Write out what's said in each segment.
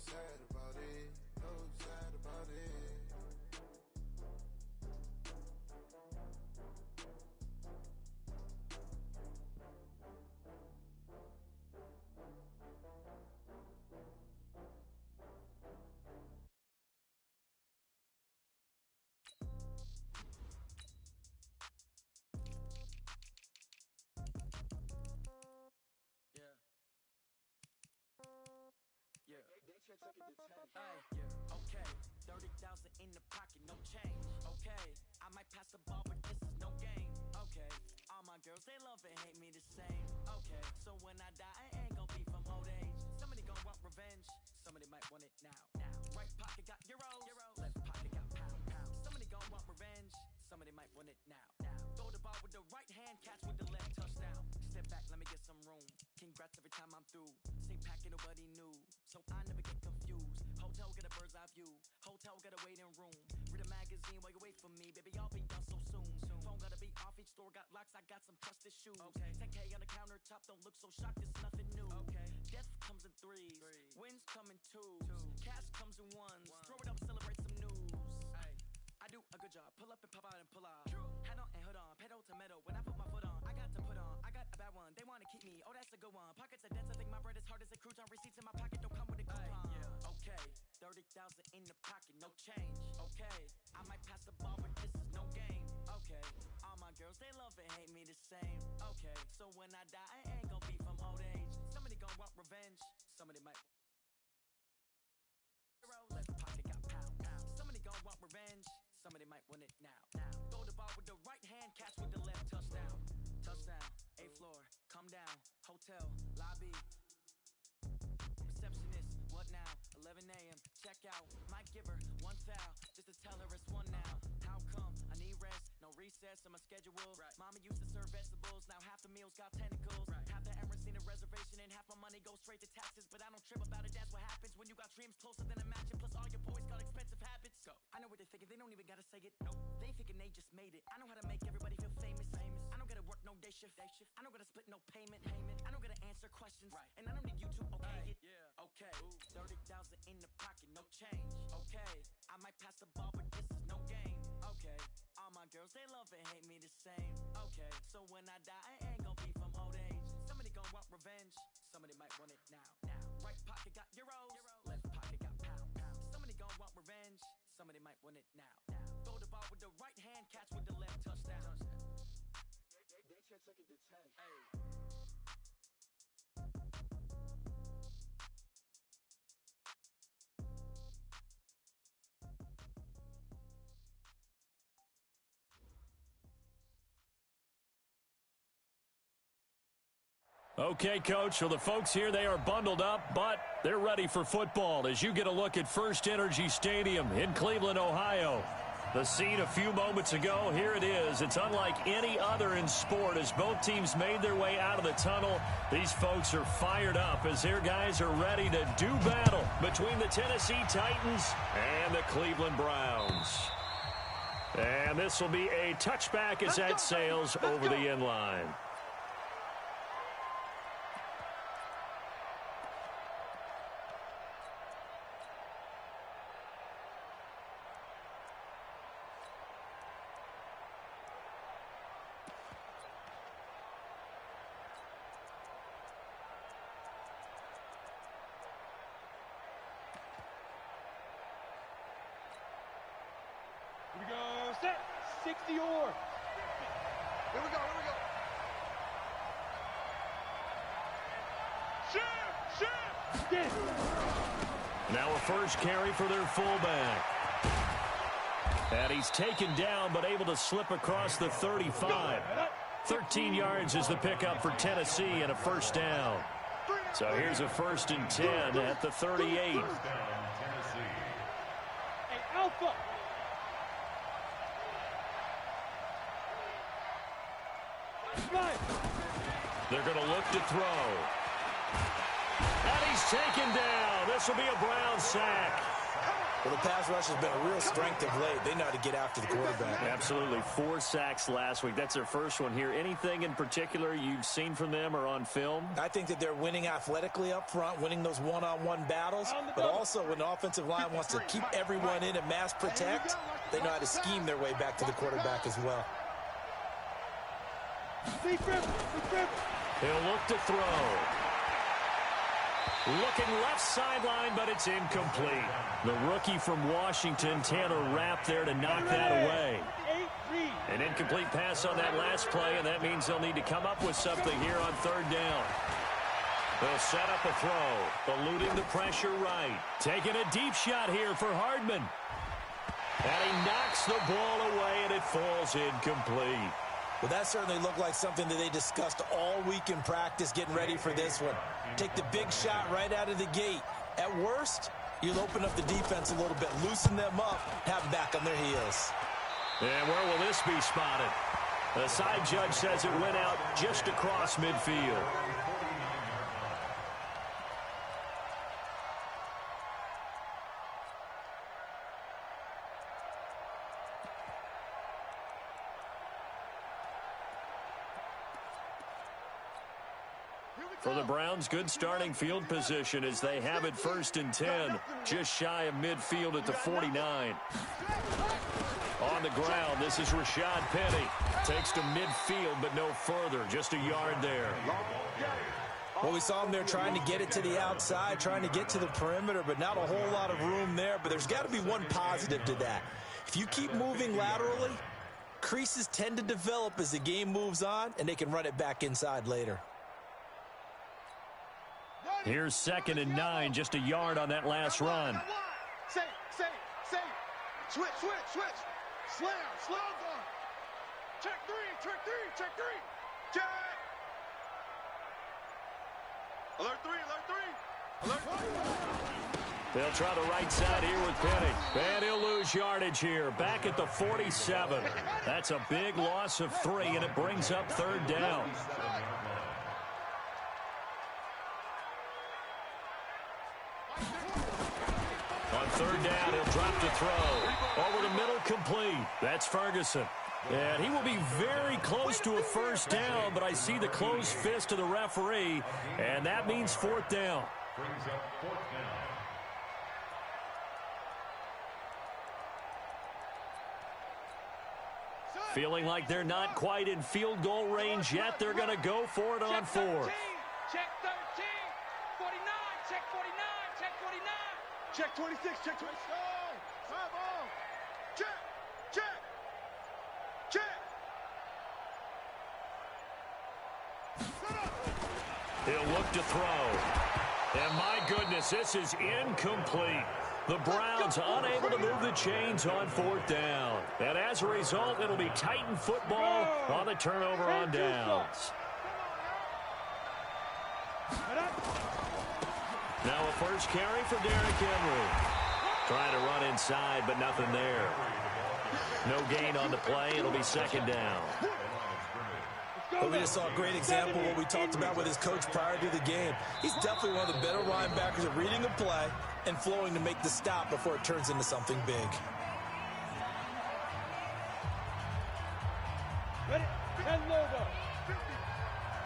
sad about it, so sad about it. Okay, 30,000 in the pocket, no change. Okay, I might pass the ball, but this is no game. Okay, all my girls, they love and hate me the same. Okay, so when I die, I ain't gon' be from old age. Somebody gon' want revenge, somebody might want it now. Right pocket got euros, left pocket got pound. Somebody gon' want revenge, somebody might want it now. Throw the ball with the right hand, catch with the left, touchdown. Step back, let me get some room. Congrats every time I'm through. Same packet, nobody knew, so I never get confused. Hotel get a bird's eye view. Hotel get a waiting room. Read a magazine while you wait for me, baby. I'll be done so soon. Phone gotta be off. Each store got locks. I got some trusted shoes. Okay. 10K on the countertop. Don't look so shocked. It's nothing new. Okay. Death comes in threes. Wins come in twos. Cash comes in ones. Throw it up, celebrate some news. Ay. I do a good job. Pull up and pop out and pull off. Hat on and hood on. Pedal to metal. When I put my foot on, I got to put on. I got a bad one. They want to keep me. Oh, that's a good one. Pockets are dense. I think my bread is hard as a crouton. Receipts in my pocket don't come with a coupon. Okay, 30,000 in the pocket, no change. Okay, I might pass the ball, but this is no game. Okay, all my girls, they love and hate me the same. Okay, so when I die, I ain't gon' be from old age. Somebody gon' want revenge. Somebody might. Left pocket got pound. Somebody gon' want revenge. Somebody might want it now. Throw the ball with the right hand, catch with the left, touchdown. Touchdown, 8th floor, come down. Hotel, lobby. Receptionist, what now? 11 a.m. Check out. Might give her one foul just to tell her it's one now. How come? I need rest, no recess in my schedule. Mama used to serve vegetables, now half the meals got tentacles. Half the Emirates need a reservation and half my money goes straight to taxes. But I don't trip about it, that's what happens when you got dreams closer than a matching. Plus all your boys got expensive habits. Go. I know what they're thinking, they don't even gotta say it. Nope. They thinking they just made it. I know how to make everybody feel famous. I don't gotta work no day shift. I don't gotta split no payment. I don't gotta answer questions. And I don't need you to okay it. Okay, 30,000 in the pocket, no change. Okay, I might pass the ball, but this is no game. Okay, all my girls, they love and hate me the same. Okay, so when I die, I ain't gon' be from old age. Somebody gon' want revenge, somebody might want it now. Right pocket got euros, left pocket got pound. Somebody gon' want revenge, somebody might want it now. Throw the ball with the right hand, catch with the left, touchdown. They took it to 10. Hey. Okay, Coach, so the folks here, they are bundled up, but they're ready for football as you get a look at First Energy Stadium in Cleveland, Ohio. The scene a few moments ago, here it is. It's unlike any other in sport as both teams made their way out of the tunnel. These folks are fired up as their guys are ready to do battle between the Tennessee Titans and the Cleveland Browns. And this will be a touchback as that sails over the end line. Here we go, set, 60 or. Here we go. Shoot! Now a first carry for their fullback. And he's taken down but able to slip across the 35. 13 yards is the pickup for Tennessee and a first down. So here's a 1st and 10 at the 38. Hey, Alpha! They're going to look to throw. And he's taken down. This will be a Brown sack. Well, the pass rush has been a real strength of late. They know how to get after the quarterback. Absolutely. 4 sacks last week. That's their first one here. Anything in particular you've seen from them or on film? I think that they're winning athletically up front, winning those one-on-one battles, but also when the offensive line wants to keep everyone in and mass protect, they know how to scheme their way back to the quarterback as well. He'll look to throw. Looking left sideline, but it's incomplete. The rookie from Washington, Tanner Rapp, there to knock that away. An incomplete pass on that last play, and that means they'll need to come up with something here on 3rd down. They'll set up a throw, eluding the pressure right. Taking a deep shot here for Hardman. And he knocks the ball away, and it falls incomplete. Well, that certainly looked like something that they discussed all week in practice getting ready for this one. Take the big shot right out of the gate. At worst, you'll open up the defense a little bit, loosen them up, have them back on their heels. And where will this be spotted? The side judge says it went out just across midfield. For the Browns, good starting field position as they have it 1st and 10, just shy of midfield at the 49. On the ground, this is Rashad Penny. Takes to midfield, but no further, just a yard there. Well, we saw him there trying to get it to the outside, trying to get to the perimeter, but not a whole lot of room there. But there's got to be one positive to that. If you keep moving laterally, creases tend to develop as the game moves on, and they can run it back inside later. Here's 2nd and 9, just a yard on that last run. Say. Switch. Slam, guard. Check three. Check. Alert three. They'll try the right side here with Penny. And he'll lose yardage here. Back at the 47. That's a big loss of 3, and it brings up 3rd down. On 3rd down, he'll drop to throw. Over the middle, complete. That's Ferguson. And he will be very close to a 1st down, but I see the closed fist of the referee, and that means 4th down. Feeling like they're not quite in field goal range yet, they're going to go for it on 4th. Check 13. 49. Check 49. Check 49. Check 26. Check 26. Check. He'll look to throw. And my goodness, this is incomplete. The Browns unable to move the chains on 4th down. And as a result, it'll be Titan football on the turnover on downs. Now a first carry for Derrick Henry. Trying to run inside, but nothing there. No gain on the play. It'll be 2nd down. But we just saw a great example of what we talked about with his coach prior to the game. He's definitely one of the better linebackers at reading a play and flowing to make the stop before it turns into something big. Ready? And logo.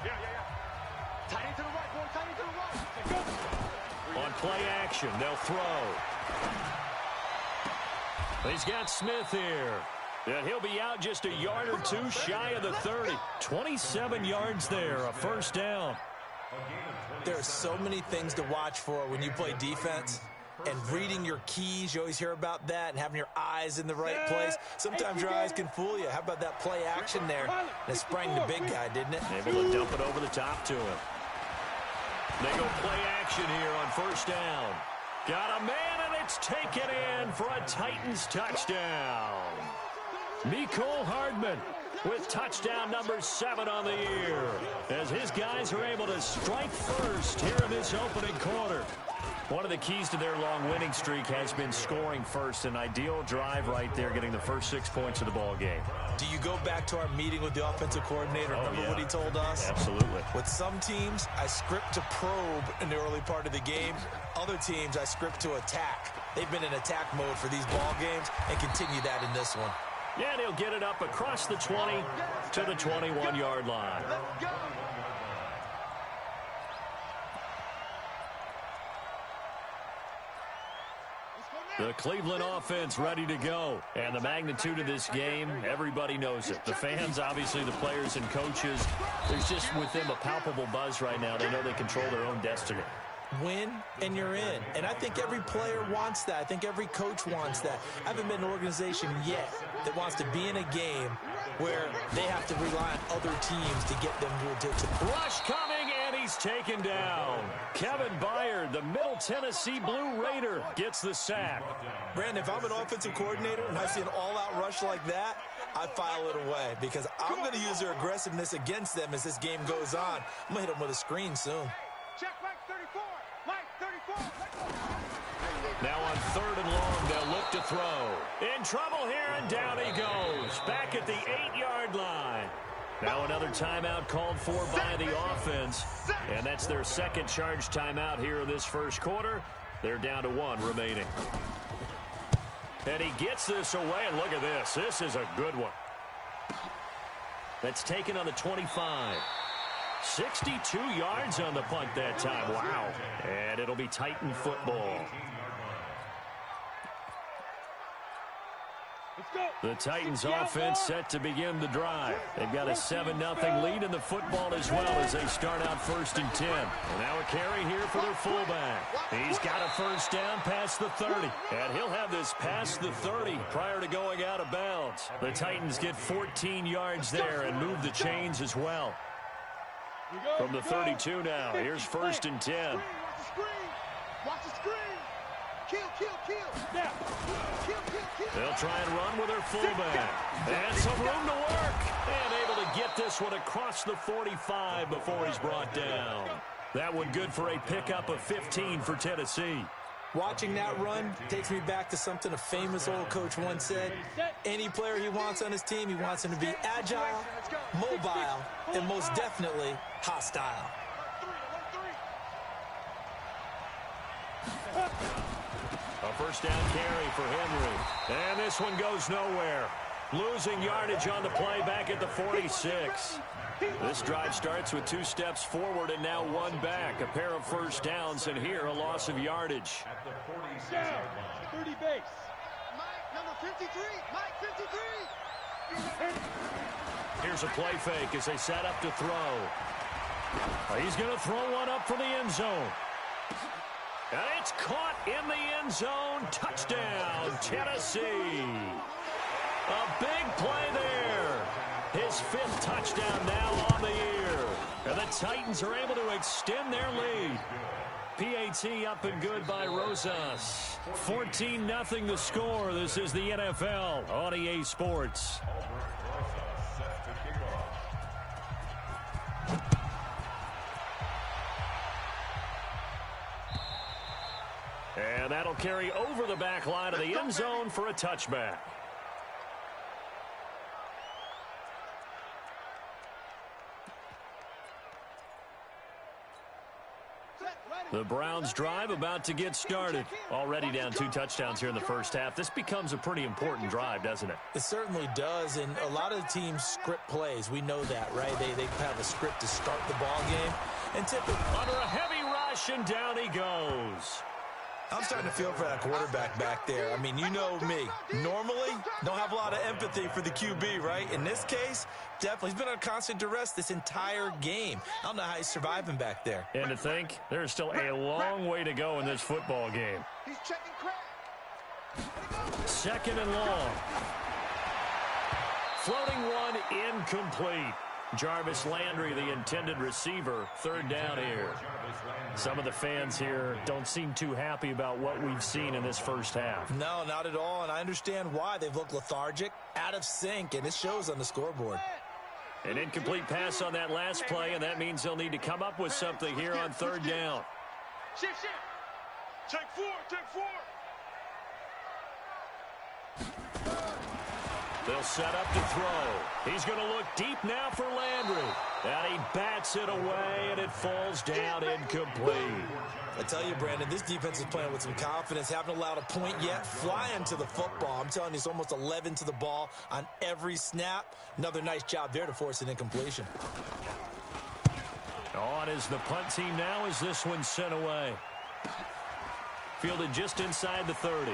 Yeah. Tight into the right, boy. Tight into the right. Go. On play action, they'll throw. He's got Smith here. And he'll be out just a yard or 2 shy of the 30. 27 yards there, a 1st down. There are so many things to watch for when you play defense. And reading your keys, you always hear about that, and having your eyes in the right place. Sometimes your eyes can fool you. How about that play action there? And it sprang the big guy, didn't it? Able to dump it over the top to him. They go play action here on 1st down. Got a man, and it's taken in for a Titans touchdown. Mecole Hardman with touchdown number 7 on the year, as his guys are able to strike first here in this opening quarter. One of the keys to their long winning streak has been scoring first. An ideal drive right there, getting the first 6 points of the ball game. Do you go back to our meeting with the offensive coordinator? Remember what he told us? Absolutely. With some teams, I script to probe in the early part of the game. Other teams, I script to attack. They've been in attack mode for these ball games and continue that in this one. Yeah, and he'll get it up across the 20 to the 21-yard line. The Cleveland offense ready to go. And the magnitude of this game, everybody knows it. The fans, obviously the players and coaches, there's just with them a palpable buzz right now. They know they control their own destiny. Win, and you're in. And I think every player wants that. I think every coach wants that. I haven't been an organization yet that wants to be in a game where they have to rely on other teams to get them to rush coming, and he's taken down. Kevin Byard, the Middle Tennessee Blue Raider, gets the sack. Brandon, if I'm an offensive coordinator and I see an all-out rush like that, I file it away because I'm going to use their aggressiveness against them as this game goes on. I'm going to hit them with a screen soon. Check Mike 34. Mike 34. Now on 3rd and long, they'll look to throw. In trouble here, and down he goes. Back at the 8-yard line. Now another timeout called for by the offense. And that's their second charge timeout here in this first quarter. They're down to 1 remaining. And he gets this away, and look at this. This is a good one. That's taken on the 25. 62 yards on the punt that time. Wow. And it'll be Titan football. The Titans offense set to begin the drive. They've got a 7-0 lead in the football as well as they start out 1st and 10. And now a carry here for their fullback. He's got a first down past the 30. And he'll have this past the 30 prior to going out of bounds. The Titans get 14 yards there and move the chains as well. From the 32 now, here's 1st and 10. Watch the screen. Watch the screen. Kill. Now. Kill. They'll try and run with their fullback. And some room to work. And able to get this one across the 45 before he's brought down. That one good for a pickup of 15 for Tennessee. Watching that run takes me back to something a famous old coach once said. Any player he wants on his team, he wants him to be agile, mobile, and most definitely hostile. A first down carry for Henry. And this one goes nowhere. Losing yardage on the play back at the 46. This drive starts with 2 steps forward and now 1 back. A pair of first downs, and here a loss of yardage. Down. 30 base. Mike, number 53. Mike, 53. Here's a play fake as they set up to throw. He's going to throw one up for the end zone. And it's caught in the end zone. Touchdown, Tennessee. A big play there. His 5th touchdown now on the year. And the Titans are able to extend their lead. PAT up and good by Rosas. 14-0 the score. This is the NFL on EA Sports. And that'll carry over the back line of the end zone for a touchback. The Browns drive about to get started. Already down 2 touchdowns here in the first half. This becomes a pretty important drive, doesn't it? It certainly does, and a lot of the teams script plays. We know that, right? They have a script to start the ball game. And typically under a heavy rush, and down he goes. I'm starting to feel for that quarterback back there. I mean, you know me. Normally, don't have a lot of empathy for the QB, right? In this case, definitely. He's been under constant duress this entire game. I don't know how he's surviving back there. And to think, there's still a long way to go in this football game. He's checking crack. 2nd and long. Floating one, incomplete. Jarvis Landry, the intended receiver, 3rd down here. Some of the fans here don't seem too happy about what we've seen in this first half. No, not at all, and I understand why. They've looked lethargic, out of sync, and it shows on the scoreboard. An incomplete pass on that last play, and that means they'll need to come up with something here on 3rd down. Shift. Take four, take four. They'll set up to throw. He's going to look deep now for Landry. And he bats it away, and it falls down incomplete. I tell you, Brandon, this defense is playing with some confidence. Haven't allowed a point yet. Flying to the football. I'm telling you, it's almost 11 to the ball on every snap. Another nice job there to force an incompletion. On is the punt team now as this one's sent away. Fielded just inside the 30.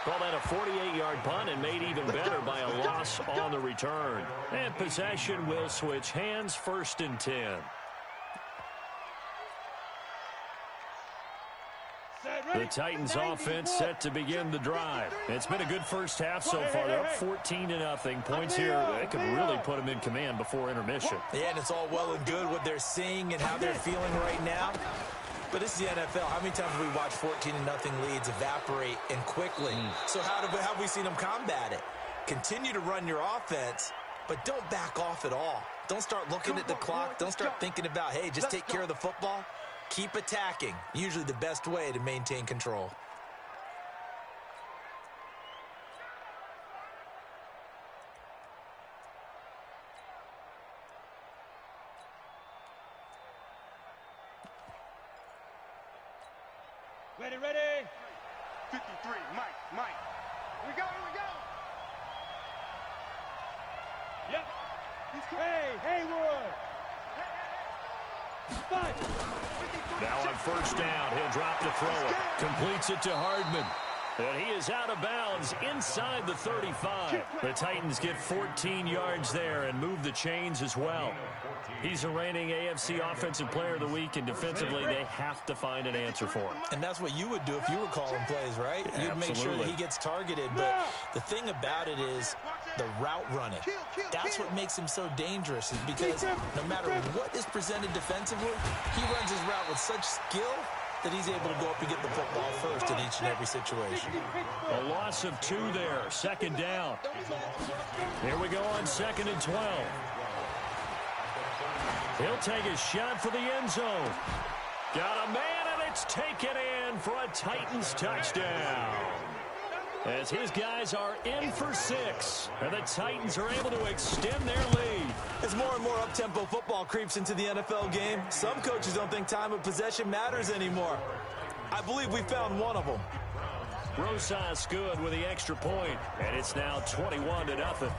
Call that a 48-yard punt and made even better by a loss on the return. And possession will switch hands, 1st and 10. The Titans offense set to begin the drive. It's been a good first half so far. They're up 14-0. Points here, they could really put them in command before intermission. Yeah, and it's all well and good what they're seeing and how they're feeling right now. But this is the NFL. How many times have we watched 14-0 leads evaporate and quickly? So how have we seen them combat it? Continue to run your offense, but don't back off at all. Don't start looking at the clock. Don't start thinking about, hey, just take care of the football. Keep attacking. Usually the best way to maintain control. Ready, ready. 53, Mike. Here we go. Yep. Hey, Haywood. Now on 1st down, he'll drop to throw it. Completes it to Hardman. And he is out of bounds inside the 35. The Titans get 14 yards there and move the chains as well. He's the reigning AFC Offensive Player of the Week, and defensively they have to find an answer for him. And that's what you would do if you were calling plays, right? You'd make sure that he gets targeted. But the thing about it is the route running. That's what makes him so dangerous, is because no matter what is presented defensively, he runs his route with such skill that he's able to go up and get the football first in each and every situation. A loss of 2 there, 2nd down. Here we go on 2nd and 12. He'll take a shot for the end zone. Got a man, and it's taken in for a Titans touchdown. As his guys are in for 6, and the Titans are able to extend their lead. As more and more up-tempo football creeps into the NFL game, some coaches don't think time of possession matters anymore. I believe we found one of them. Rosas good with the extra point, and it's now 21-0.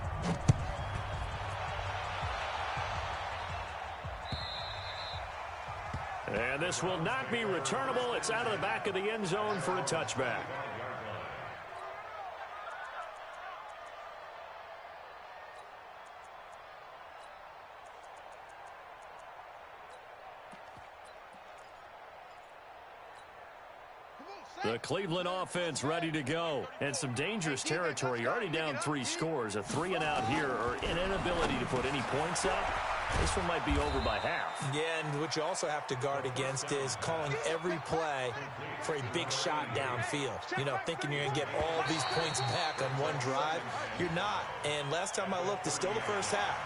And this will not be returnable. It's out of the back of the end zone for a touchback. The Cleveland offense ready to go. And some dangerous territory. You're already down 3 scores. A 3-and-out here, or an inability to put any points up. This one might be over by half. Yeah, and what you also have to guard against is calling every play for a big shot downfield. You know, thinking you're going to get all these points back on one drive. You're not. And last time I looked, it's still the first half.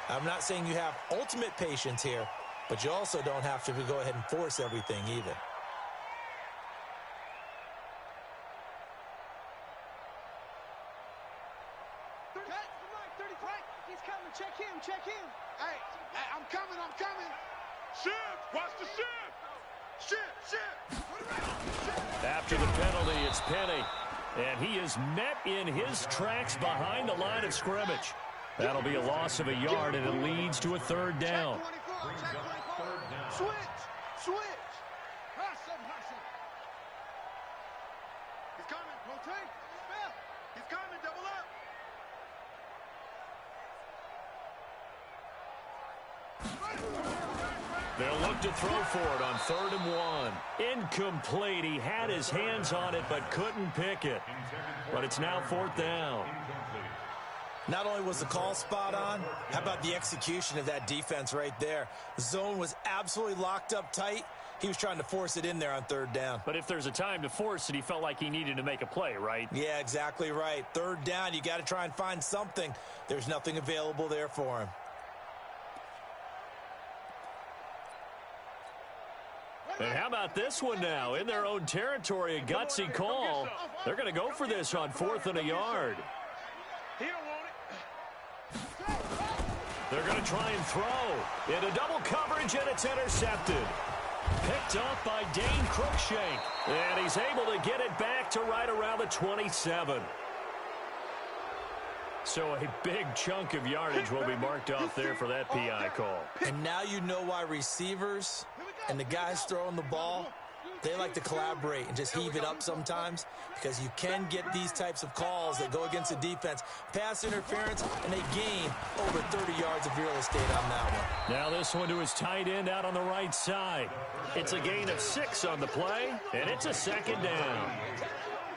I'm not saying you have ultimate patience here, but you also don't have to go ahead and force everything either. Check him. Hey, I'm coming. Shift, watch the shift. Shift. After the penalty, it's Penny. And he is met in his tracks behind the line of scrimmage. That'll be a loss of a yard, and it leads to a 3rd down. Switch. Hustle. He's coming. Rotate. He's coming. Double up. They'll look to throw for it on 3rd and 1. Incomplete. He had his hands on it but couldn't pick it. But it's now 4th down. Not only was the call spot on, how about the execution of that defense right there? The zone was absolutely locked up tight. He was trying to force it in there on 3rd down. But if there's a time to force it, he felt like he needed to make a play, right? Yeah, exactly right. 3rd down, you got to try and find something. There's nothing available there for him. And how about this one now? In their own territory, a gutsy call. They're going to go for this on 4th and a yard. He don't want it. They're going to try and throw. Into double coverage, and it's intercepted. Picked off by Dane Cruikshank. And he's able to get it back to right around the 27. So a big chunk of yardage will be marked off there for that PI call. And now you know why receivers and the guys throwing the ball, they like to collaborate and just heave it up sometimes, because you can get these types of calls that go against the defense. Pass interference, and they gain over 30 yards of real estate on that one. Now this one to his tight end out on the right side. It's a gain of 6 on the play, and it's a 2nd down.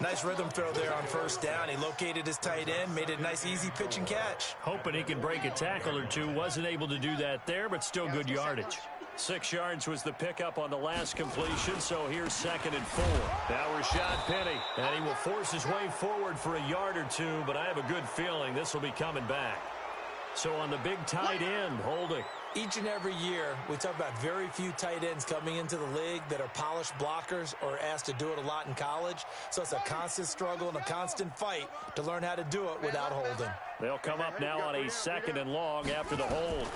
Nice rhythm throw there on 1st down. He located his tight end, made it a nice, easy pitch and catch. Hoping he can break a tackle or two. Wasn't able to do that there, but still good yardage. 6 yards was the pickup on the last completion, so here's 2nd and 4. Now Rashad Penny, and he will force his way forward for a yard or two, but I have a good feeling this will be coming back. So on the big tight end, holding. Each and every year, we talk about very few tight ends coming into the league that are polished blockers or asked to do it a lot in college. So it's a constant struggle and a constant fight to learn how to do it without holding. They'll come up now on a 2nd and long after the hold.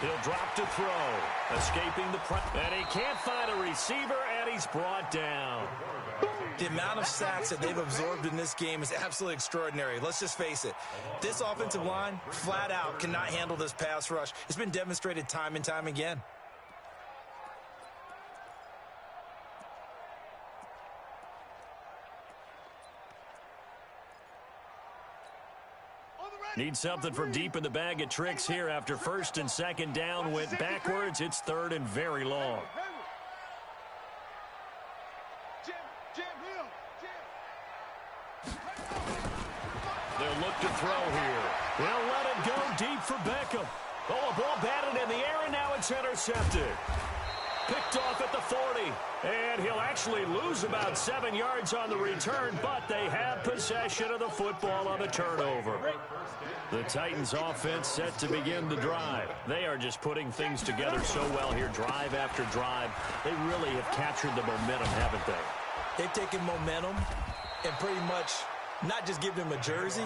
He'll drop to throw. Escaping the press. And he can't find a receiver, and he's brought down. The amount of sacks that they've absorbed in this game is absolutely extraordinary. Let's just face it. This offensive line, flat out, cannot handle this pass rush. It's been demonstrated time and time again. Need something from deep in the bag of tricks here after 1st and 2nd down went backwards. It's 3rd and very long. They'll look to throw here. They'll let it go deep for Beckham. Oh, a ball batted in the air, and now it's intercepted. Picked off at the 40. And he'll actually lose about 7 yards on the return, but they have possession of the football on the turnover. The Titans offense set to begin the drive. They are just putting things together so well here, drive after drive. They really have captured the momentum, haven't they? They've taken momentum and pretty much not just give them a jersey,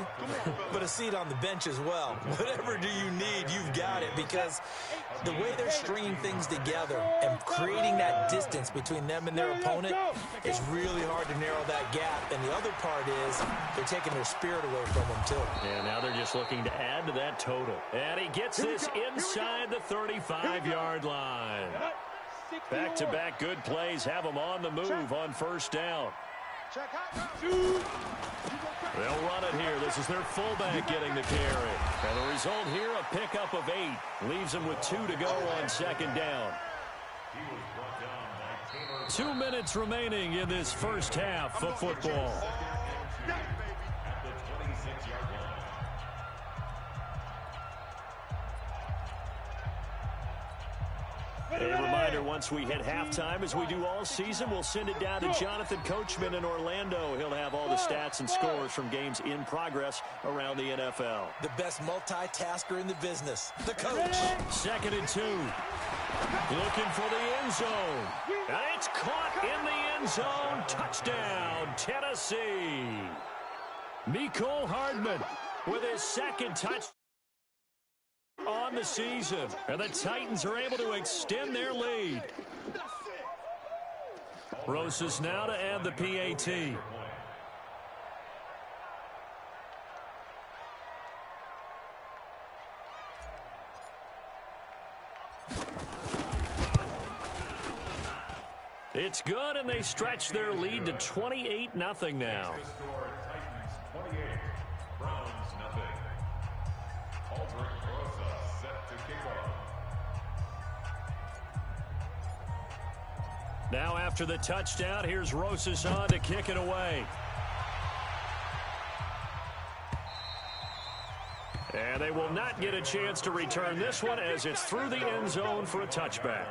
but a seat on the bench as well. Whatever do you need, you've got it, because the way they're stringing things together and creating that distance between them and their opponent is really hard to narrow that gap. And the other part is they're taking their spirit away from them, too. And now they're just looking to add to that total. And he gets this inside the 35-yard line. Back-to-back good plays have them on the move on 1st down. They'll run it here. This is their fullback getting the carry. And the result here, a pickup of 8. Leaves them with 2 to go on 2nd down. 2 minutes remaining in this first half of football. A reminder, once we hit halftime, as we do all season, we'll send it down to Jonathan Coachman in Orlando. He'll have all the stats and scores from games in progress around the NFL. The best multitasker in the business, the coach. 2nd and 2. Looking for the end zone. And it's caught in the end zone. Touchdown, Tennessee. Mecole Hardman with his 2nd touchdown on the season, and the Titans are able to extend their lead. Rosas now to add the PAT. It's good, and they stretch their lead to 28-0 now. Now after the touchdown, here's Rosas on to kick it away. And they will not get a chance to return this one as it's through the end zone for a touchback.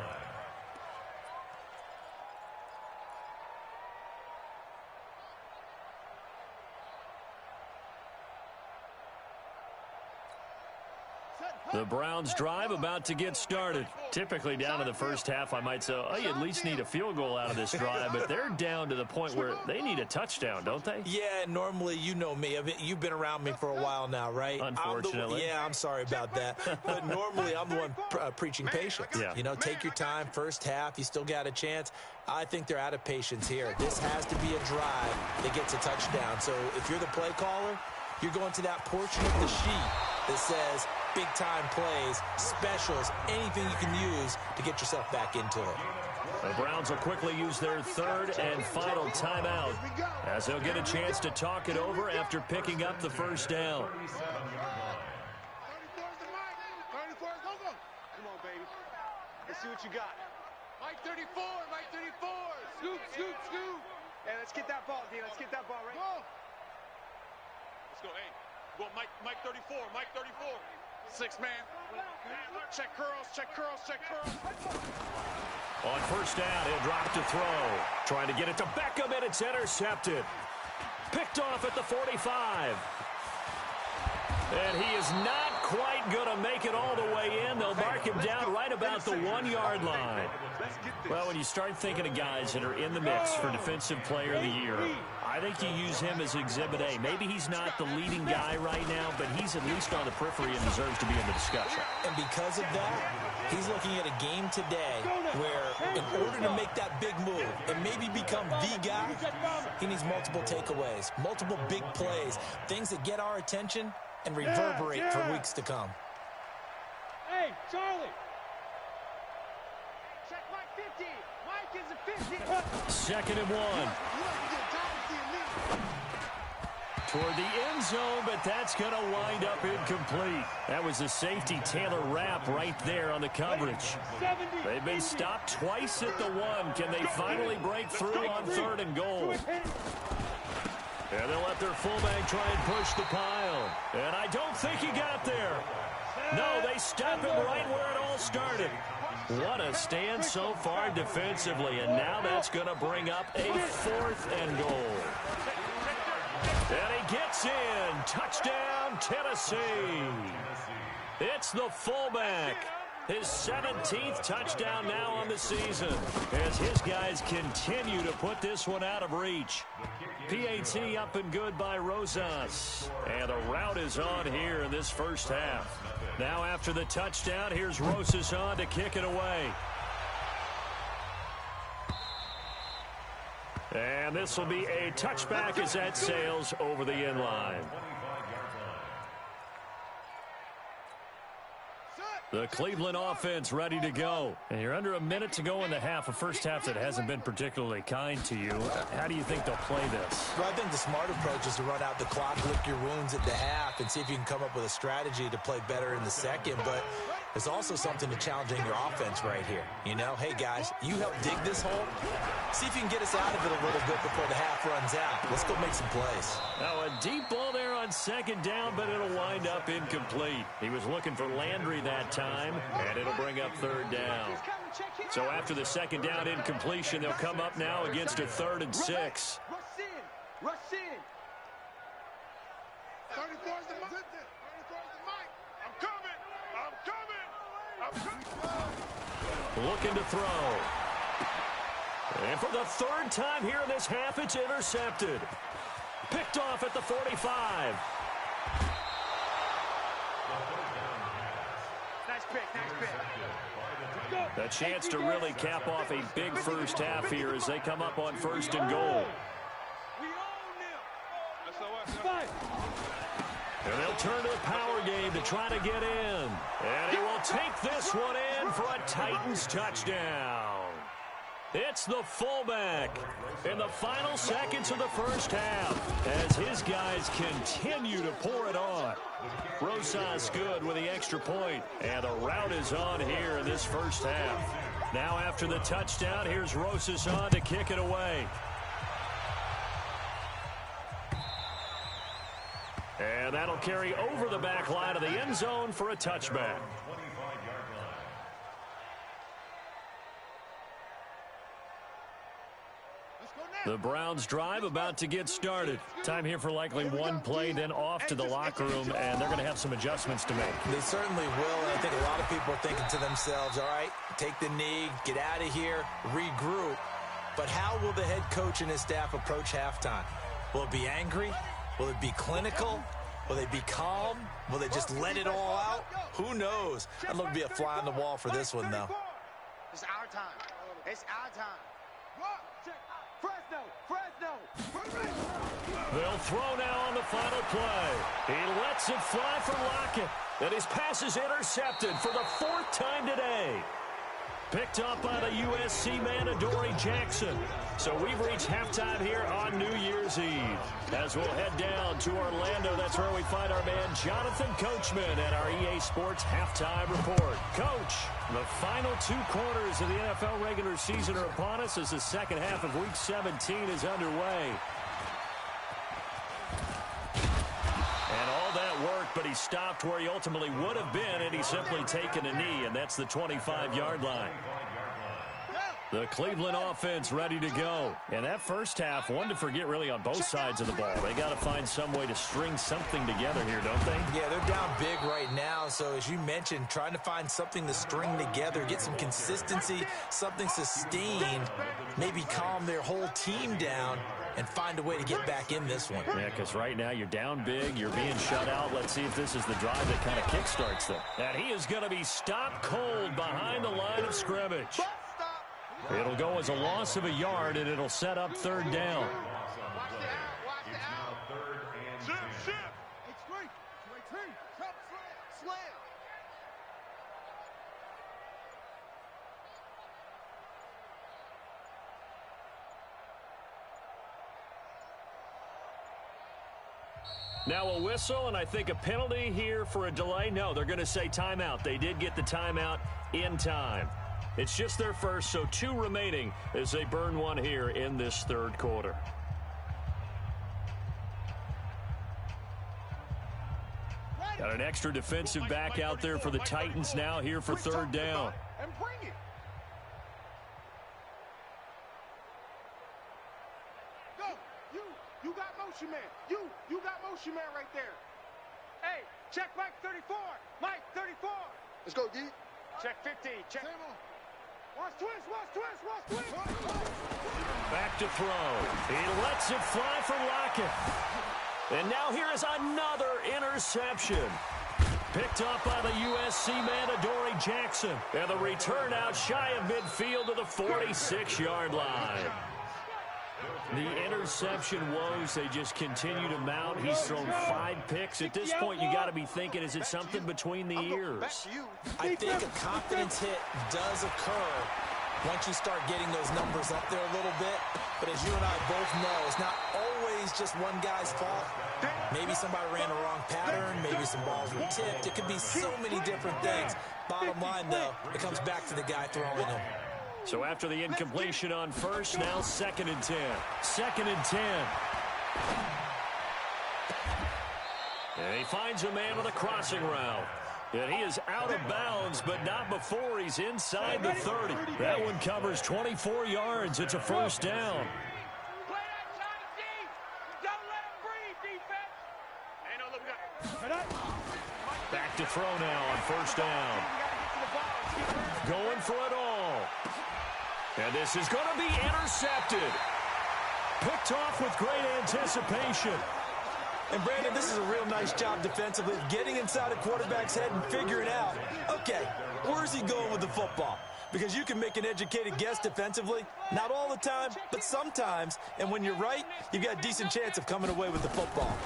The Browns' drive about to get started. Typically down to the first half, I might say, oh, you at least need a field goal out of this drive, but they're down to the point where they need a touchdown, don't they? Yeah, normally, you know me. You've been around me for a while now, right? Unfortunately. I'm sorry about that. But normally, I'm the one preaching patience. Yeah. You know, take your time, first half, you still got a chance. I think they're out of patience here. This has to be a drive that gets a touchdown. So if you're the play caller, you're going to that portion of the sheet that says big-time plays, specials, anything you can use to get yourself back into it. The Browns will quickly use their third and final timeout as they'll get a chance to talk it over after picking up the first down. Come on, baby. Let's see what you got. Mike 34, Mike 34. Scoop, scoop, scoop. Hey, let's get that ball, D. Let's get that ball right now. Let's go, hey. Go, Mike 34, Mike 34. 6 man. Check curls, check curls, check curls. On first down, he'll drop to throw. Trying to get it to Beckham, and it's intercepted. Picked off at the 45. And he is not quite going to make it all the way in. They'll mark him down right about the 1-yard line. Well, when you start thinking of guys that are in the mix for Defensive Player of the Year, I think you use him as Exhibit A. Maybe he's not the leading guy right now, but he's at least on the periphery and deserves to be in the discussion. And because of that, he's looking at a game today where in order to make that big move and maybe become the guy, he needs multiple takeaways, multiple big plays, things that get our attention and reverberate for weeks to come. Hey, Charlie. Check Mike 50. Mike is a 50. Second and 1. Toward the end zone, but that's going to wind up incomplete. That was a safety Taylor Rapp right there on the coverage. They've been stopped twice at the 1. Can they finally break through on 3rd and goal? And they'll let their fullback try and push the pile. And I don't think he got there. No, they stop him right where it all started. What a stand so far defensively. And now that's going to bring up a 4th and goal. And he gets in. Touchdown, Tennessee. It's the fullback. His 17th touchdown now on the season as his guys continue to put this one out of reach. PAT up and good by Rosas. And the route is on here in this first half. Now after the touchdown, here's Rosas on to kick it away. And this will be a touchback as that sails over the end line. The Cleveland offense ready to go. And you're under a minute to go in the half, a first half that hasn't been particularly kind to you. How do you think they'll play this? Well, I think the smart approach is to run out the clock, lick your wounds at the half, and see if you can come up with a strategy to play better in the second. But there's also something to challenging your offense right here. You know, hey, guys, you help dig this hole. See if you can get us out of it a little bit before the half runs out. Let's go make some plays. Now, a deep ball there on second down, but it'll wind up incomplete. He was looking for Landry that time, and it'll bring up 3rd down. So after the second down incompletion, they'll come up now against a 3rd and 6. Rush in. Rush in. 34 is the mic. I'm coming. I'm coming. I'm coming. Looking to throw. And for the 3rd time here in this half, it's intercepted. Picked off at the 45. Nice pick, nice pick. A chance to really cap off a big first half here as they come up on 1st and goal. We own them. And they'll turn to the power game to try to get in. And he will take this one in for a Titans touchdown. It's the fullback in the final seconds of the first half as his guys continue to pour it on. Rosas good with the extra point, and the route is on here in this first half. Now after the touchdown, here's Rosas on to kick it away. And that'll carry over the back line of the end zone for a touchback. Let's go The Browns drive about to get started. Time here for likely one play, then off to the locker room, and they're going to have some adjustments to make. They certainly will, and I think a lot of people are thinking to themselves, all right, take the knee, get out of here, regroup. But how will the head coach and his staff approach halftime? Will it be angry? Will it be clinical? Will they be calm? Will they just let it all out? Who knows? I'd love to be a fly on the wall for this one, though. It's our time. It's our time. They'll throw now on the final play. He lets it fly for Lockett, and his pass is intercepted for the 4th time today. Picked up by the USC man, Adoree Jackson. So we've reached halftime here on New Year's Eve. As we'll head down to Orlando, that's where we find our man Jonathan Coachman at our EA Sports Halftime Report. Coach, the final 2 quarters of the NFL regular season are upon us as the second half of Week 17 is underway. And all that worked, but he stopped where he ultimately would have been, and he's simply taken a knee, and that's the 25-yard line. The Cleveland offense ready to go. And that first half, one to forget really on both sides of the ball. They got to find some way to string something together here, don't they? Yeah, they're down big right now. So as you mentioned, trying to find something to string together, get some consistency, something sustained, maybe calm their whole team down and find a way to get back in this one. Yeah, because right now you're down big, you're being shut out. Let's see if this is the drive that kind of kickstarts them. And he is going to be stopped cold behind the line of scrimmage. It'll go as a loss of a yard, and it'll set up 3rd down. Now a whistle, and I think a penalty here for a delay. No, they're going to say timeout. They did get the timeout in time. It's just their first, so 2 remaining as they burn one here in this 3rd quarter. Got an extra defensive back out there for the Titans now here for 3rd down. And bring it. Go. You got motion man. You got motion man right there. Hey, check Mike 34. Mike 34. Let's go, D. Check 15. Check. Watch twist. Back to throw. He lets it fly for Lockett. And now here is another interception. Picked up by the USC man, Adoree Jackson. And the return out shy of midfield to the 46-yard line. The interception woes, they just continue to mount. He's thrown 5 picks. At this point, you got to be thinking, is it something between the ears? I think a confidence hit does occur once you start getting those numbers up there a little bit. But as you and I both know, it's not always just one guy's fault. Maybe somebody ran the wrong pattern. Maybe some balls were tipped. It could be so many different things. Bottom line, though, it comes back to the guy throwing them. So after the incompletion on first, now 2nd and 10. 2nd and 10. And he finds a man with a crossing route. And he is out of bounds, but not before he's inside the 30. That one covers 24 yards. It's a 1st down. Play that shot deep. Don't let him breathe, defense. Hey, no, look, we got. Back to throw now on 1st down. Going for it all. And this is going to be intercepted. Picked off with great anticipation. And, Brandon, this is a real nice job defensively of getting inside a quarterback's head and figuring out, okay, where's he going with the football? Because you can make an educated guess defensively. Not all the time, but sometimes. And when you're right, you've got a decent chance of coming away with the football.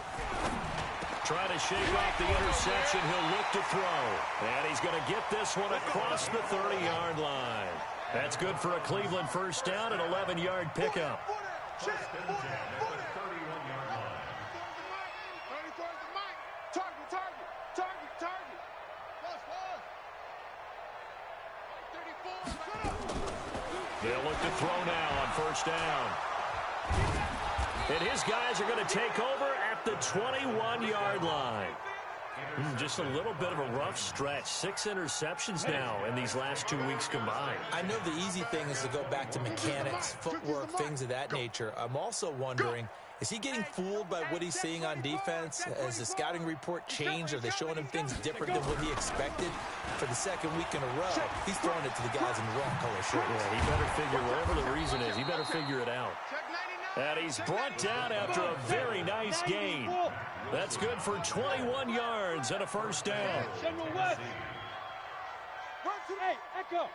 Trying to shake off the interception. He'll look to throw. And he's going to get this one across the 30-yard line. That's good for a Cleveland 1st down, an 11-yard pickup. They'll look to throw now on 1st down. And his guys are going to take over at the 21-yard line. Just a little bit of a rough stretch. 6 interceptions now in these last 2 weeks combined. I know the easy thing is to go back to mechanics, footwork, things of that nature. I'm also wondering, is he getting fooled by what he's seeing on defense? Has the scouting report changed? Are they showing him things different than what he expected? For the second week in a row, he's throwing it to the guys in the wrong color shirts. Yeah, he better figure, whatever the reason is, he better figure it out. And he's brought down after a very nice gain. That's good for 21 yards and a first down. General West. Hey, Echo.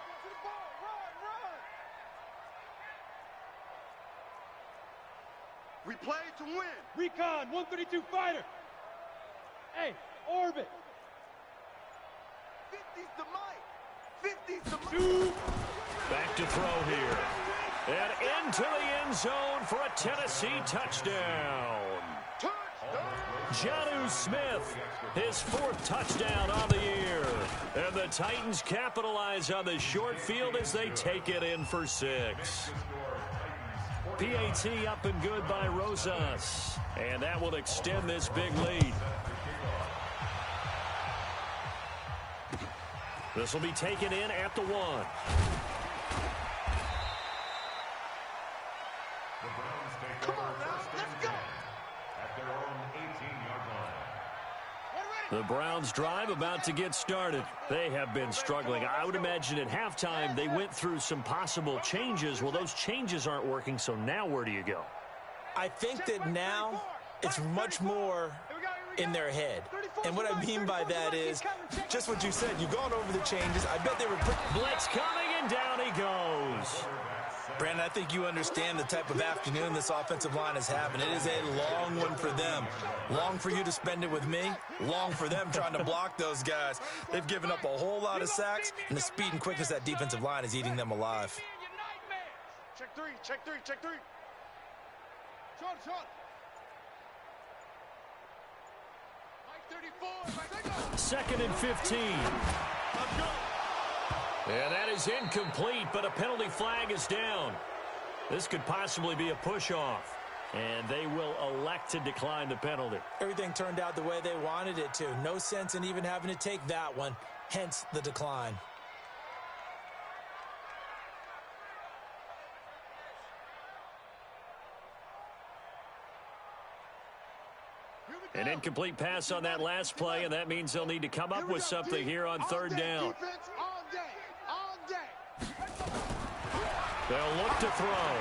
We play to win. Recon, 132 fighter. Hey, orbit. 50's the mic. 50's the mic. Back to throw here. And into the end zone for a Tennessee touchdown. Jonnu Smith, his 4th touchdown on the year. And the Titans capitalize on the short field as they take it in for 6. PAT up and good by Rosas. And that will extend this big lead. This will be taken in at the 1. The Browns drive about to get started. They have been struggling. I would imagine at halftime they went through some possible changes. Well, those changes aren't working, so now where do you go? I think that now it's much more in their head. And what I mean by that is just what you said. You've gone over the changes. I bet they were blitz coming, and down he goes. Brandon, I think you understand the type of afternoon this offensive line is having. It is a long one for them. Long for you to spend it with me. Long for them trying to block those guys. They've given up a whole lot of sacks, and the speed and quickness of that defensive line is eating them alive. Check three, check three, check three. Shot. Mike 34. 2nd and 15. Let's go. And that is incomplete, but a penalty flag is down. This could possibly be a push-off, and they will elect to decline the penalty. Everything turned out the way they wanted it to. No sense in even having to take that one, hence the decline. An incomplete pass on that last play, and that means they'll need to come up with something here on 3rd down. They'll look to throw.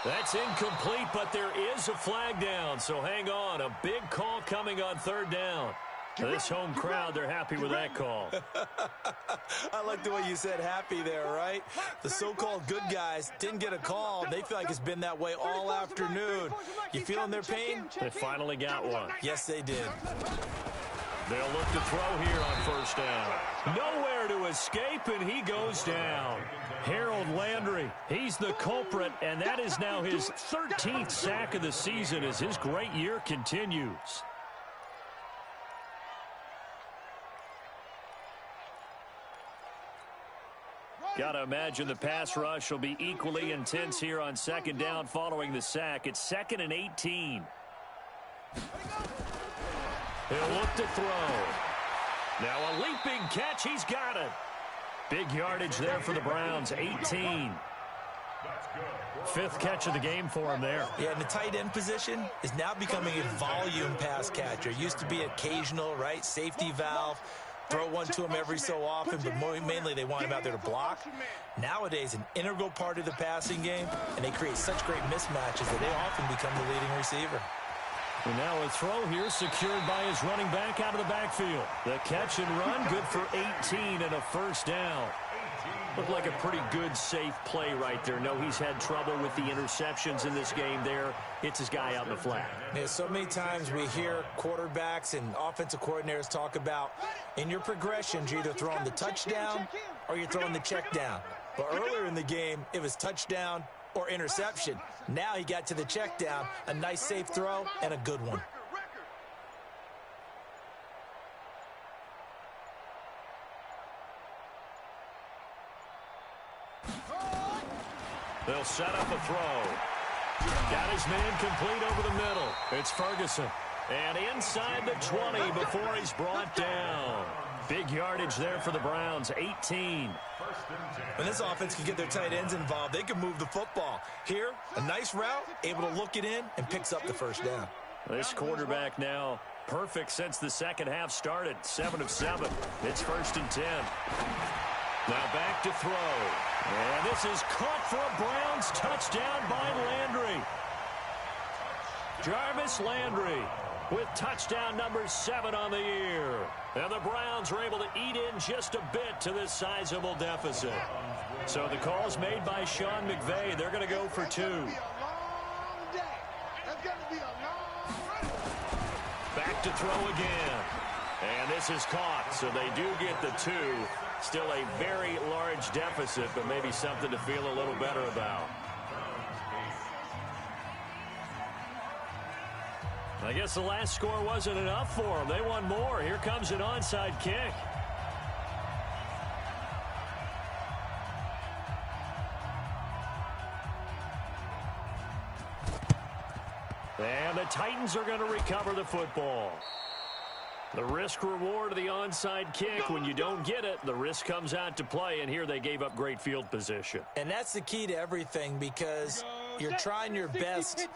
That's incomplete, but there is a flag down, so hang on. A big call coming on 3rd down. This home crowd, they're happy with that call. I like the way you said happy there, right? The so-called good guys didn't get a call. They feel like it's been that way all afternoon. You feeling their pain? They finally got one. Yes, they did. They'll look to throw here on 1st down. Nowhere to escape, and he goes down. Harold Landry, he's the culprit, and that is now his 13th sack of the season as his great year continues. Got to imagine the pass rush will be equally intense here on 2nd down following the sack. It's 2nd and 18. He'll look to throw. Now a leaping catch. He's got it. Big yardage there for the Browns, 18. 5th catch of the game for him there. Yeah, and the tight end position is now becoming a volume pass catcher. Used to be occasional, right? Safety valve. Throw one to him every so often, but mainly they want him out there to block. Nowadays, an integral part of the passing game, and they create such great mismatches that they often become the leading receiver. And now a throw here secured by his running back out of the backfield. The catch and run, good for 18 and a 1st down. Looked like a pretty good, safe play right there. No, he's had trouble with the interceptions in this game there. Hits his guy out in the flat. Yeah, so many times we hear quarterbacks and offensive coordinators talk about in your progressions, you're either throwing the touchdown or you're throwing the check down. But earlier in the game, it was touchdown or interception. Now he got to the check down, a nice safe throw, and a good one. They'll set up a throw. Got his man complete over the middle. It's Ferguson. And inside the 20 before he's brought down. Big yardage there for the Browns, 18. When this offense can get their tight ends involved, they can move the football. Here, a nice route, able to look it in, and picks up the first down. This quarterback now perfect since the second half started, 7 of 7. It's 1st and 10. Now back to throw. And this is caught for a Browns touchdown by Landry. Jarvis Landry with touchdown number 7 on the year. And the Browns are able to eat in just a bit to this sizable deficit. So the call's made by Sean McVay. They're going to go for 2. Back to throw again. And this is caught, so they do get the 2. Still a very large deficit, but maybe something to feel a little better about. I guess the last score wasn't enough for them. They won more. Here comes an onside kick. And the Titans are going to recover the football. The risk-reward of the onside kick, when you don't get it, the risk comes out to play, and here they gave up great field position. And that's the key to everything, because you're trying your best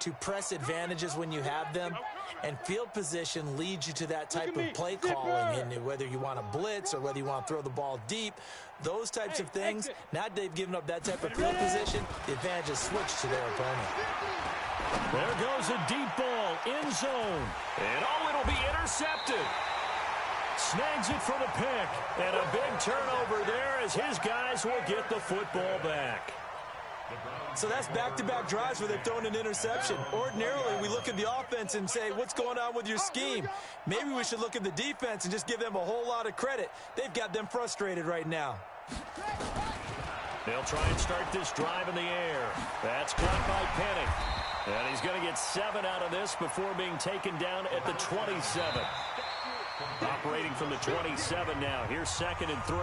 to press advantages when you have them, and field position leads you to that type of play calling, and whether you want to blitz or whether you want to throw the ball deep, those types of things. Now they've given up that type of field position, the advantage is switched to their opponent. There goes a deep ball, end zone, and it'll be intercepted. Snags it for the pick, and a big turnover there as his guys will get the football back. So that's back-to-back drives where they've thrown an interception. Ordinarily, we look at the offense and say, what's going on with your scheme? Maybe we should look at the defense and just give them a whole lot of credit. They've got them frustrated right now. They'll try and start this drive in the air. That's caught by Penny. And he's going to get 7 out of this before being taken down at the 27. Operating from the 27 now. Here's 2nd and 3.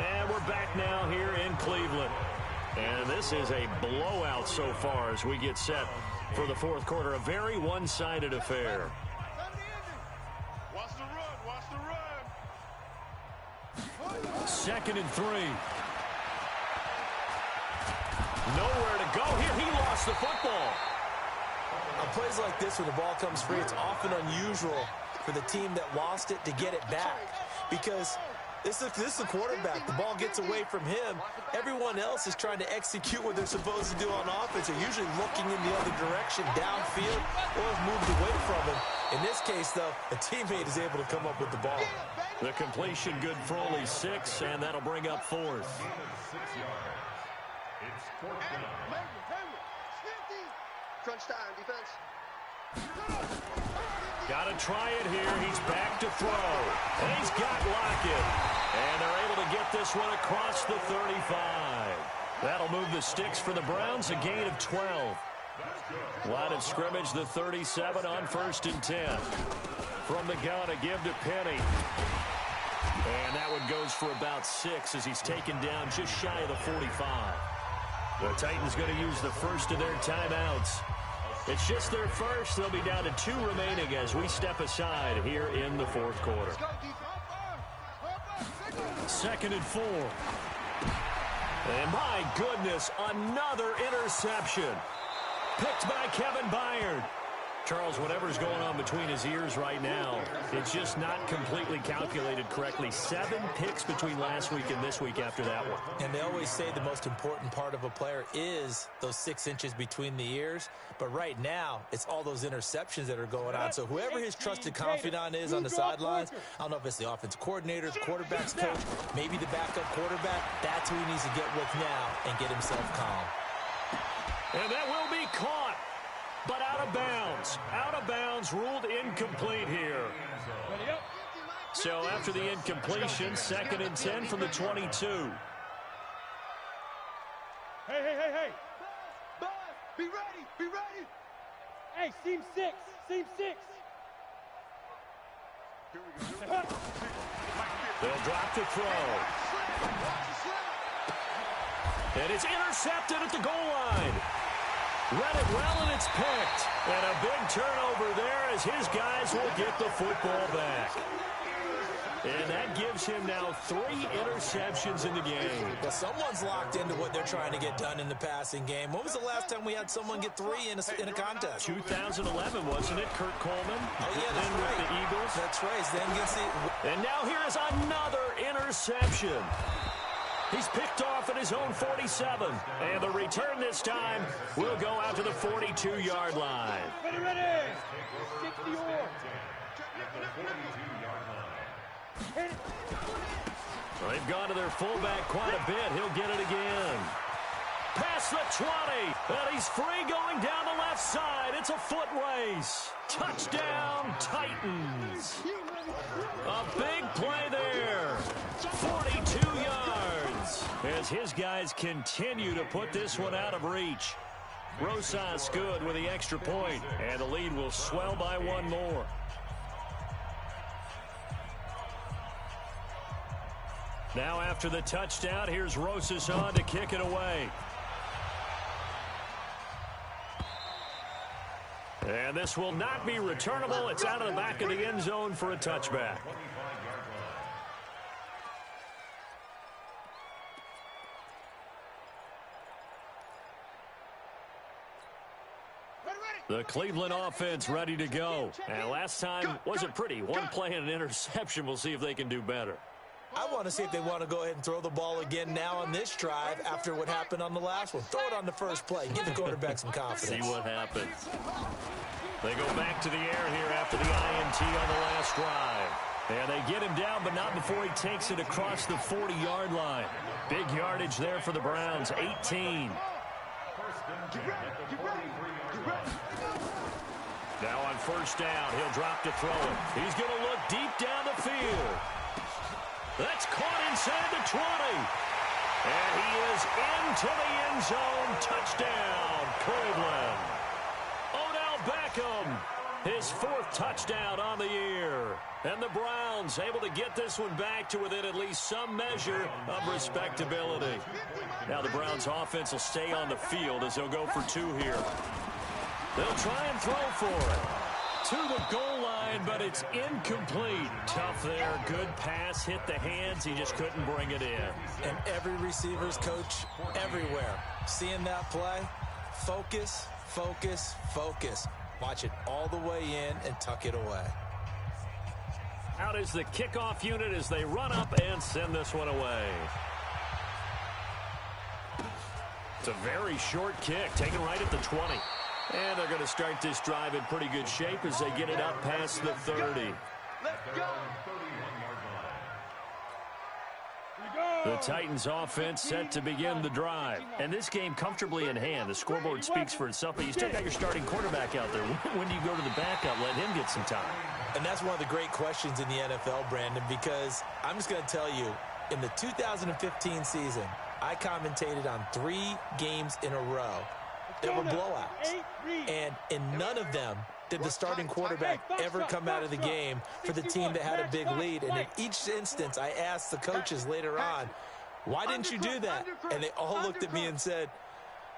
And we're back now here in Cleveland. And this is a blowout so far as we get set for the 4th quarter. A very one-sided affair. Watch the run. Watch the run. 2nd and 3. Nowhere to go here. He lost the football. On plays like this, when the ball comes free, it's often unusual for the team that lost it to get it back, because this is the quarterback. The ball gets away from him. Everyone else is trying to execute what they're supposed to do on offense. They're usually looking in the other direction, downfield, or have moved away from him. In this case, though, a teammate is able to come up with the ball. The completion good for only 6, and that'll bring up 4th. Crunch time, defense. Got to try it here. He's back to throw. And he's got Lockett. And they're able to get this one across the 35. That'll move the sticks for the Browns, a gain of 12. Line of scrimmage, the 37 on 1st and 10. From the gun, a give to Penny. And that one goes for about 6 as he's taken down just shy of the 45. The Titans going to use the first of their timeouts. It's just their first. They'll be down to 2 remaining as we step aside here in the 4th quarter. 2nd and 4. And my goodness, another interception. Picked by Kevin Byard. Charles, whatever's going on between his ears right now, it's just not completely calculated correctly. 7 picks between last week and this week after that one. And they always say the most important part of a player is those 6 inches between the ears. But right now, it's all those interceptions that are going on. So whoever his trusted confidant is on the sidelines, I don't know if it's the offensive coordinator, the quarterback's coach, maybe the backup quarterback, that's who he needs to get with now and get himself calm. And that will be caught, but out of bounds. Out of bounds, ruled incomplete here. So after the incompletion, 2nd and 10 from the 22. Hey. Bud, be ready. Hey, seam 6. They'll drop the throw. And it's intercepted at the goal line. Read it well, and it's picked. And a big turnover there as his guys will get the football back. And that gives him now 3 interceptions in the game. Well, someone's locked into what they're trying to get done in the passing game. When was the last time we had someone get 3 in a contest? 2011, wasn't it, Kurt Coleman? Oh, yeah, that's then right. With the Eagles. That's right. Then against the... And now here is another interception. He's picked off at his own 47. And the return this time will go out to the 42-yard line. Ready. Kick the oar. Well, they've gone to their fullback quite a bit. He'll get it again. Past the 20. And he's free going down the left side. It's a foot race. Touchdown, Titans. A big play there. 42 yards. As his guys continue to put this one out of reach. Rosas good with the extra point. And the lead will swell by 1 more. Now after the touchdown, here's Rosas on to kick it away. And this will not be returnable. It's out of the back of the end zone for a touchback. The Cleveland offense ready to go. And last time wasn't pretty. 1 play and an interception. We'll see if they can do better. I want to see if they want to go ahead and throw the ball again now on this drive after what happened on the last one. Throw it on the first play. Give the quarterback some confidence. See what happens. They go back to the air here after the INT on the last drive. And they get him down, but not before he takes it across the 40-yard line. Big yardage there for the Browns, 18. Now on first down, he'll drop to throw it. He's going to look deep down the field. That's caught inside the 20. And he is into the end zone. Touchdown, Cleveland. Odell Beckham, his 4th touchdown on the year. And the Browns able to get this one back to within at least some measure of respectability. Now the Browns offense will stay on the field as they'll go for 2 here. They'll try and throw for it. To the goal line, but it's incomplete. Tough there. Good pass. Hit the hands. He just couldn't bring it in. And every receiver's coach everywhere. Seeing that play, focus, focus, focus. Watch it all the way in and tuck it away. Out is the kickoff unit as they run up and send this one away. It's a very short kick, taken right at the 20. And they're going to start this drive in pretty good shape as they get it up past the 30. The Titans offense set to begin the drive. And this game comfortably in hand. The scoreboard speaks for itself, but you still got your starting quarterback out there. When do you go to the backup? Let him get some time. And that's one of the great questions in the NFL, Brandon, because I'm just going to tell you, in the 2015 season, I commentated on 3 games in a row. There were blowouts, and in none of them did the starting quarterback ever come out of the game for the team that had a big lead. And in each instance, I asked the coaches later on, why didn't you do that? And they all looked at me and said,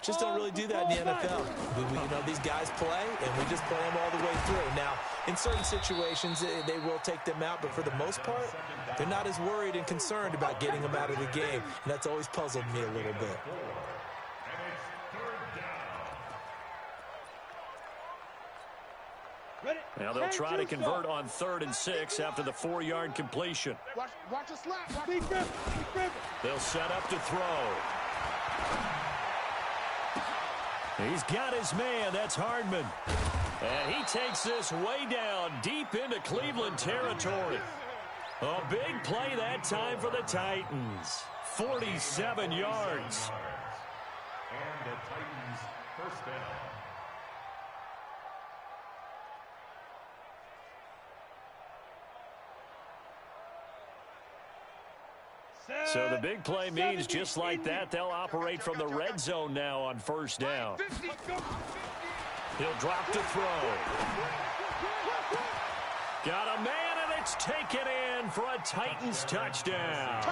just don't really do that in the NFL. These guys play, and we just play them all the way through. Now, in certain situations, they will take them out, but for the most part, they're not as worried and concerned about getting them out of the game. And that's always puzzled me a little bit. Now they'll try to convert on 3rd and 6 after the 4-yard completion. Watch a slap. They'll set up to throw. He's got his man. That's Hardman. And he takes this way down deep into Cleveland territory. A big play that time for the Titans. 47 yards. And the Titans first down. So the big play means just like that, they'll operate from the red zone now on first down. He'll drop to throw. Got a man, and it's taken in for a Titans touchdown.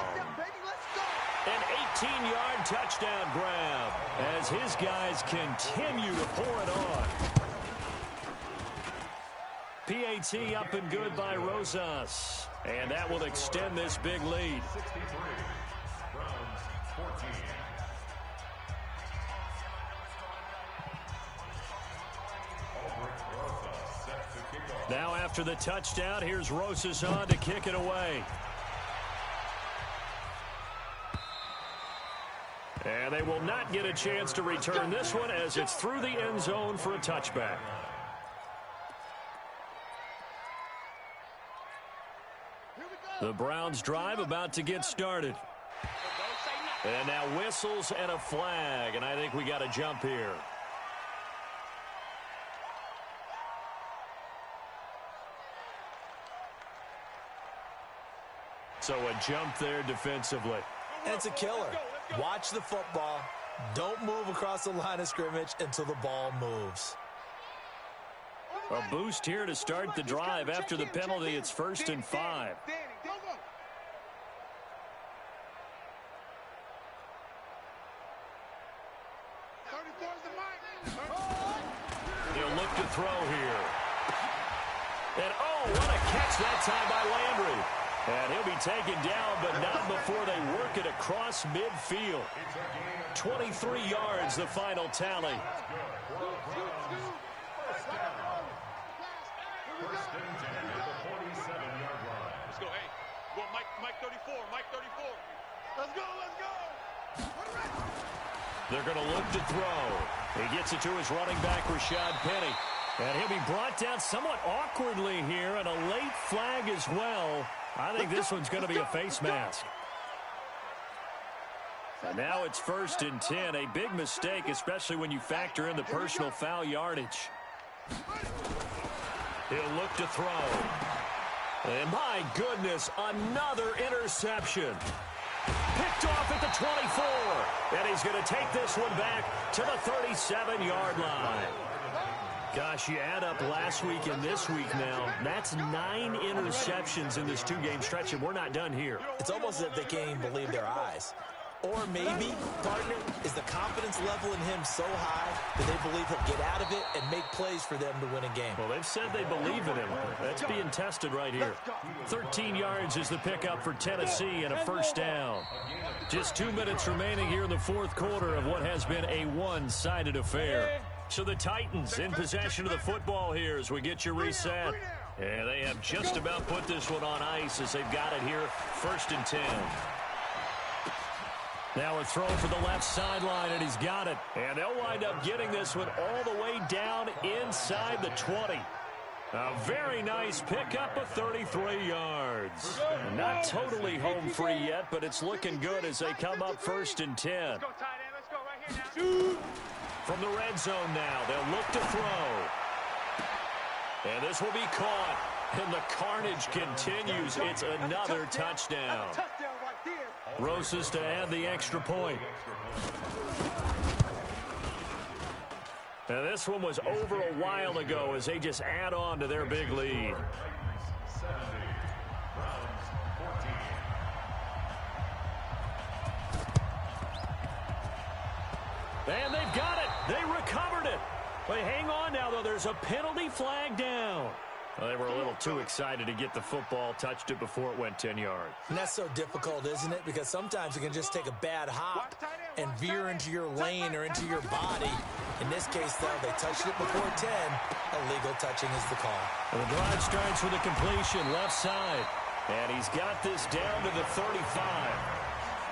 An 18-yard touchdown grab as his guys continue to pour it on. PAT up and good by Rosas. And that will extend this big lead. 63. Browns 14. Now after the touchdown, here's Rosas on to kick it away. And they will not get a chance to return this one as it's through the end zone for a touchback. The Browns drive about to get started. And now whistles and a flag, and I think we got a jump here. So a jump there defensively. And it's a killer. Watch the football. Don't move across the line of scrimmage until the ball moves. A boost here to start the drive. After the penalty, it's 1st and 5. He'll look to throw here. And oh, what a catch that time by Landry. And he'll be taken down, but not before they work it across midfield. 23 yards, the final tally. First and 10 at the 47-yard line. Let's go, hey. Go, Mike 34, Mike 34. Let's go, let's go. They're going to look to throw. He gets it to his running back, Rashad Penny. And he'll be brought down somewhat awkwardly here, and a late flag as well. I think this one's going to be a face mask. And now it's 1st and 10. A big mistake, especially when you factor in the personal foul yardage. He'll look to throw. And my goodness, another interception. Picked off at the 24. And he's going to take this one back to the 37-yard line. Gosh, you add up last week and this week now, that's 9 interceptions in this 2-game stretch, and we're not done here. It's almost as if they can't even believe their eyes. Or maybe, partner, is the confidence level in him so high that they believe he'll get out of it and make plays for them to win a game. Well, they've said they believe in him. That's being tested right here. 13 yards is the pickup for Tennessee and a 1st down. Just 2 minutes remaining here in the 4th quarter of what has been a one-sided affair. So the Titans in possession of the football here as we get you reset. And they have just about put this one on ice as they've got it here, 1st and 10. Now a throw for the left sideline, and he's got it. And they'll wind up getting this one all the way down inside the 20. A very nice pickup of 33 yards. Not totally home free yet, but it's looking good as they come up 1st and 10. Let's go, tight end. Let's go right here now. From the red zone now, they'll look to throw. And this will be caught. And the carnage continues. It's another touchdown. Rosas to add the extra point. And this one was over a while ago as they just add on to their big lead. 70. Browns 14. And they've got it. They recovered it. But hang on now, though. There's a penalty flag down. Well, they were a little too excited to get the football, touched it before it went 10 yards. And that's so difficult, isn't it? Because sometimes you can just take a bad hop and veer into your lane or into your body. In this case, though, they touched it before 10. Illegal touching is the call. And the drive starts with a completion left side. And he's got this down to the 35.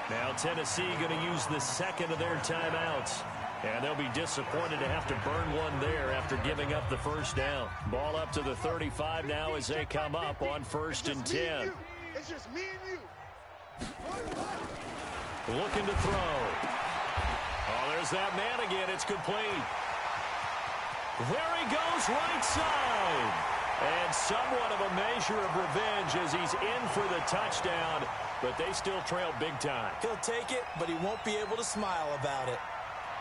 Now Tennessee going to use the second of their timeouts. And they'll be disappointed to have to burn one there after giving up the 1st down. Ball up to the 35 now as they come up on 1st and 10. It's just me and you. Looking to throw. Oh, there's that man again. It's complete. There he goes, right side. And somewhat of a measure of revenge as he's in for the touchdown, but they still trail big time. He'll take it, but he won't be able to smile about it.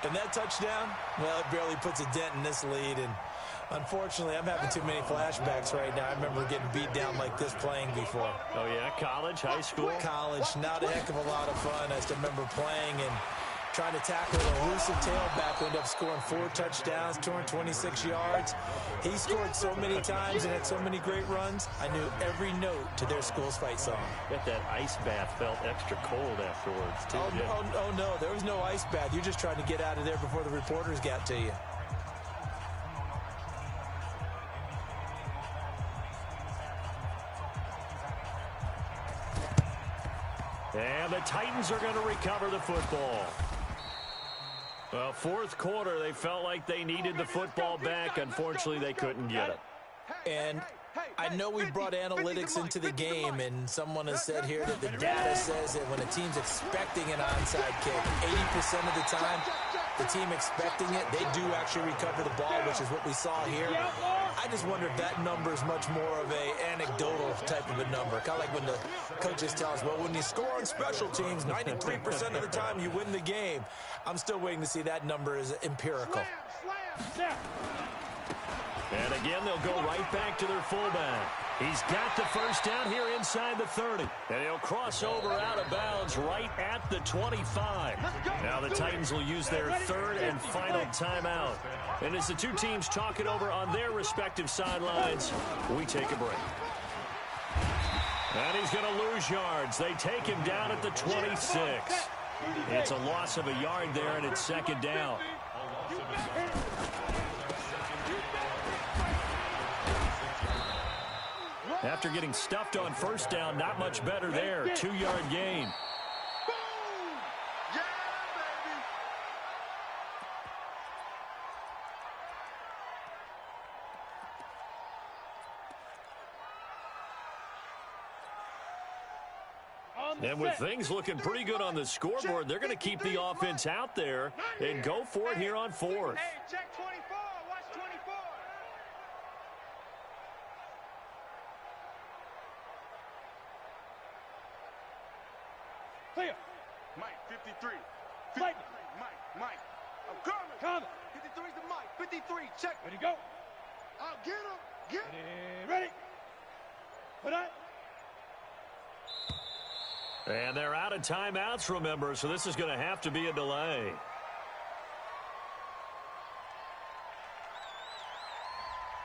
And that touchdown, well, it barely puts a dent in this lead. And unfortunately, I'm having too many flashbacks right now. I remember getting beat down like this playing before. Oh, yeah? College, high school? College, not a heck of a lot of fun. I still remember playing and trying to tackle an elusive tailback who ended up scoring 4 touchdowns, 226 yards. He scored so many times and had so many great runs, I knew every note to their school's fight song. Bet that ice bath felt extra cold afterwards, too. Oh, no, there was no ice bath. You're just trying to get out of there before the reporters got to you. And the Titans are going to recover the football. Well, fourth quarter, they felt like they needed the football back. Unfortunately, they couldn't get it. And I know we brought analytics into the game, and someone has said here that the data says that when a team's expecting an onside kick, 80% of the time, the team expecting it, they do actually recover the ball, which is what we saw here. I just wonder if that number is much more of a anecdotal type of a number. Kind of like when the coaches tell us, well, when you score on special teams, 93% of the time you win the game. I'm still waiting to see that number is empirical. And again, they'll go right back to their fullback. He's got the first down here inside the 30. And he'll cross over out of bounds right at the 25. Now the Titans will use their third and final timeout. And as the two teams talk it over on their respective sidelines, we take a break. And he's going to lose yards. They take him down at the 26. It's a loss of a yard there, and it's second down. After getting stuffed on first down, not much better there. 2-yard gain. And with things looking pretty good on the scoreboard, they're going to keep the offense out there and go for it here on fourth. Hey, check 24. Watch 24. Clear. Mike, 53. Fight. Mike. I'm coming. Coming. 53 is the Mike. 53. Check. Ready to go. I'll get him. Get him. Ready. Put on. And they're out of timeouts, remember, so this is going to have to be a delay.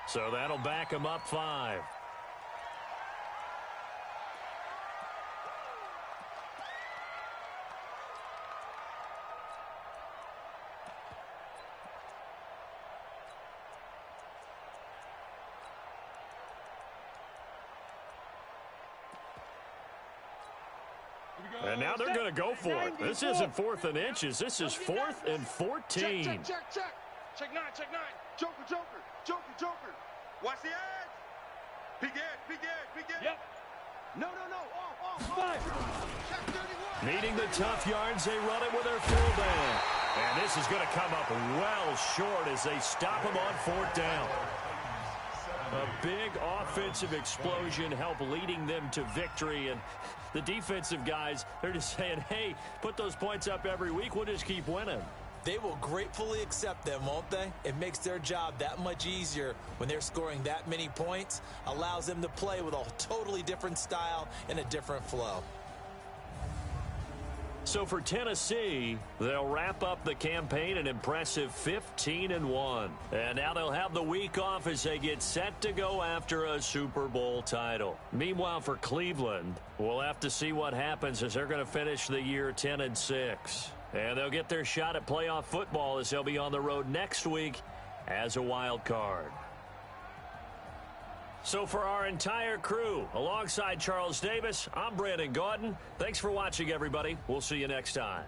So that'll back them up 5. And now they're going to go for it. This isn't 4th and inches. This is 4th and 14. Check. Check 9. Joker. Watch the edge. Peek in. Yep. No. Off. 5. Check 31. Needing the tough yards, they run it with their fullback. And this is going to come up well short as they stop him on 4th down. A big offensive explosion helped leading them to victory. And the defensive guys, they're just saying, hey, put those points up every week. We'll just keep winning. They will gratefully accept them, won't they? It makes their job that much easier when they're scoring that many points. Allows them to play with a totally different style and a different flow. So for Tennessee, they'll wrap up the campaign an impressive 15-1. And now they'll have the week off as they get set to go after a Super Bowl title. Meanwhile, for Cleveland, we'll have to see what happens as they're going to finish the year 10-6. And they'll get their shot at playoff football as they'll be on the road next week as a wild card. So for our entire crew, alongside Charles Davis, I'm Brandon Gaudin. Thanks for watching, everybody. We'll see you next time.